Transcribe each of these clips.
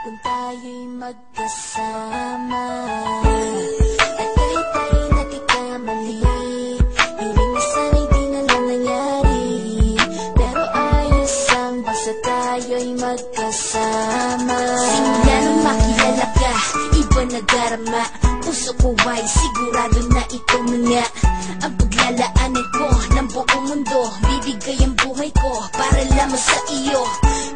kung tayo'y magkasama. At kahit tayo'y nagkakamali, hiling na sana'y di na lang nangyari. Pero ayos lang basta tayo'y magkasama. Simula nung makilala ka, iba na darama. Puso ko ay sigurado na ikaw na nga ang paglalaanan ko ng buong mundo. Bibigay ang buhay ko para lamang sa iyo.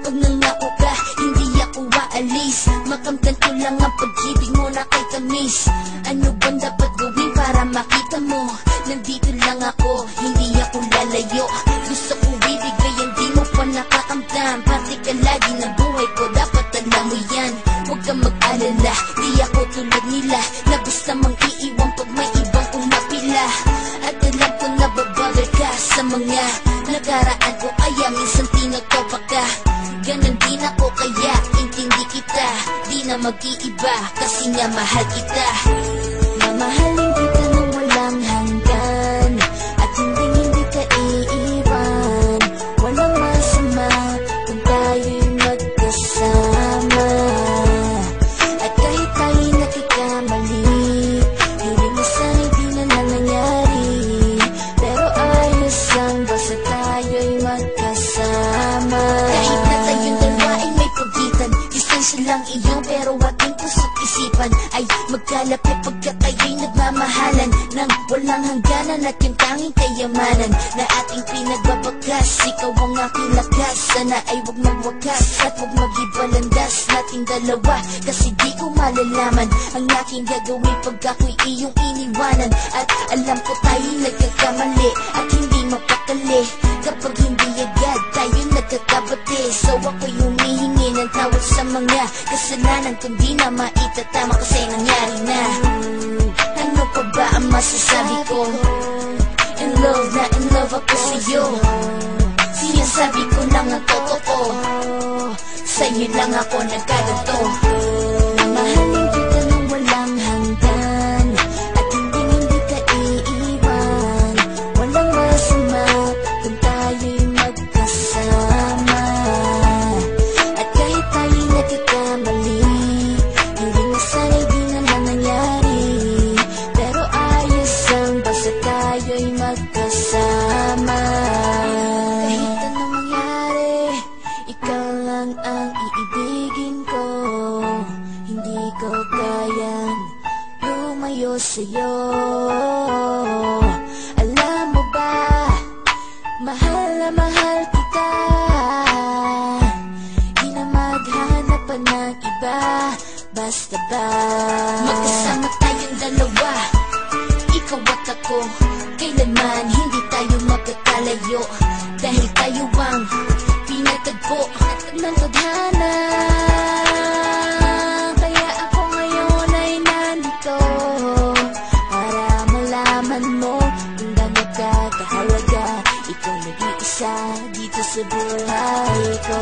Pag nangako ka, hindi ako aalis. Makamtan ko lang ang pag-ibig mo na kay tamis. Ano bang dapat gawin para makita mo? Nandito lang ako, hindi ako lalayo. Gusto ko bibigay ang di mo pa nakakamdam. Parte ka lagi ng buhay ko, dapat alam mo yan. Huwag kang mag-alala, di ako tulad nila na basta mang iiwan pag may ibang umapila. At alam ko na babother ka sa mga nakaraan ko, kaya minsan tinatopa ka. Ganon din ako kaya intindi kita. Di na mag-iiba kasi nga mahal kita. Mamahalin kita nang walang hanggan, at hindi ka iiwan. Walang masama kung tayo'y magkasama. At kahit tayo'y nagkakamali, hiling na sana'y di na lang nangyari. Pero ayos lang basta tayo'y magkasama. Kahit na tayong dalawa ay may pagitan, distansya lang iyo pero ating puso't isipan ay magkalapit pagkat tayo'y nagmamahalan ng walang hangganan. At yung tanging kayamanan na ating pinagbabagas, ikaw ang aking lakas. Sana ay wag magwakas at wag mag-ibalandas nating dalawa, kasi di ko malalaman ang aking gagawin pag ako'y iyong iniwanan. At alam ko tayo'y nagkakamali at hindi mapakali kapag hindi agad tayo nagkakabati. So ako'y humihingi ng tawad sa mga kasalanan kung di na maitatama kasi nangyari na. Ano pa ba ang masasabi ko? In love na in love ako sa'yo. Sinasabi ko lang ang totoo, sa'yo lang ako nagkaganto. Mamahalin kita nang walang hanggan, at hindi ka iiwan. Walang masama kung tayo'y magkasama. At kahit tayo'y nagkakamali, hiling na sana'y di na lang nangyari. Pero ayos lang basta tayo'y magkasama. Kahit anong mangyari, ikaw lang ang iibigin ko. Hindi ko kayang lumayo sa'yo. Alam mo ba, mahal na mahal kita. Di na maghanap pa ng iba, basta ba magkasama tayong dalawa, ikaw at ako. Kailanman hindi tayo magkakalayo, dahil tayo ang pinatagpo ng tadhana. Kaya ako ngayon ay nandito para malaman mo kung gaano ka kahalaga. Ikaw nag-iisa dito sa buhay ko.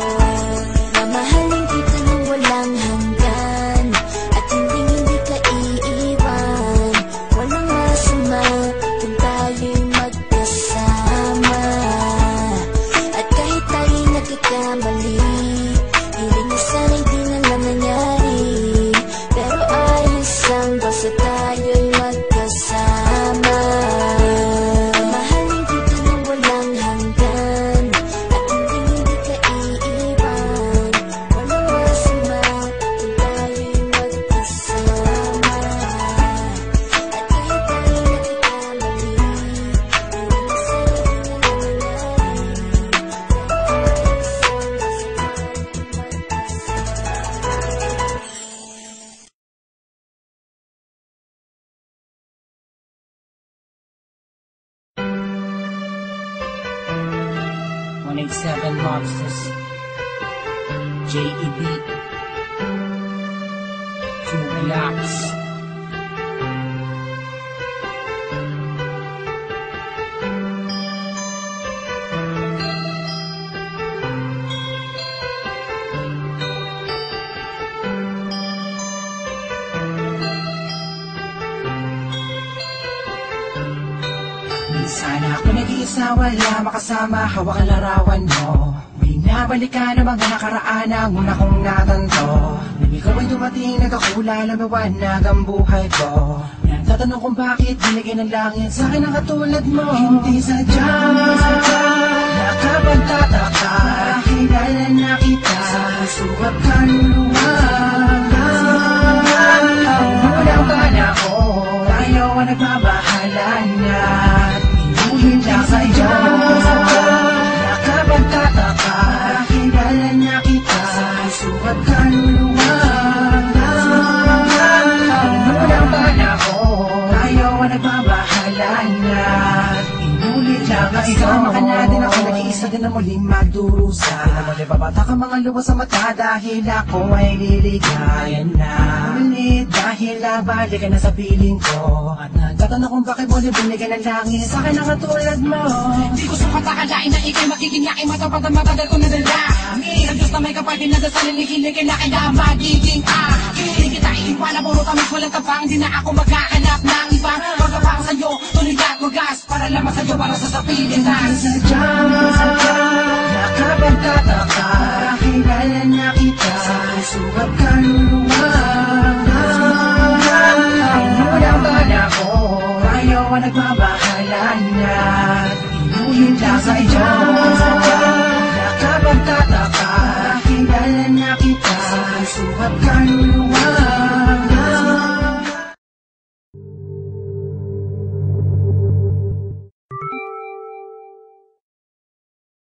Mamahalin kita nang walang hanggan, at hindi ka iiwan. Walang masama kung tayo'y magkasama. At kahit tayo'y nagkakamali, hiling na sana'y di na lang nangyari. Pero ayos lang basta tayo'y magkasama. Mamahalin kita nang walang hanggan, at hindi ka iiwan. Walang masama kung tayo'y magkasama. At kahit tayo'y nagkakamali, hiling na sana'y di na lang nangyari. Seven Monsters, JEB, to relax. Sana ako nag-iisa, wala makasama, hawak ang larawan mo. May Binabalikan ang mga nakaraan ang una kong natanto. Nang ikaw ay dumating, nagkakulay lumiwanag ang buhay ko. Tatanong kung bakit binigay ng langit sa akin ang katulad mo. Hindi sadya, nakapagtataka. Kilala na kita sa puso at kaluluwa. Unang bala ko, tayo ang nagmamahalan na inuhin lang sadya. Nakapagtataka, kilala na kita sa puso at kaluluwa. Unang bala ko, tayo ang nagmamahalan na inulit lang ang isama ka natin. Ako nag-iisa din na muling magdurusa. Pinamuli babata ka mga luwa sa mata dahil ako ay liligayan na. Ulit dahil balik ka na sa piling ko. At nagtatanong kung bakit mo binigay ng langit sa akin ang katulad mo. Di ko sapat akalain na ikay magiging yakin. Matapad ang matagal ko nadalangin. Ang Diyos na may kapal din nadasalin. Hihiligin na kaya magiging akin. Di kita iiwan na puro tamis walang tabang. Di na ako maghahanap ng ibang pagkapang sa'yo. Tuloy at wagas para lamang sa'yo para sa sapiling na sadya, nakapagtataka. Kilala na kita sa puso at kaluluwa. Unang bala ko, tayo ang nagmamahalan na inuhin lang sa iyo. Nakapagtataka. Kilala na kita sa puso at kaluluwa.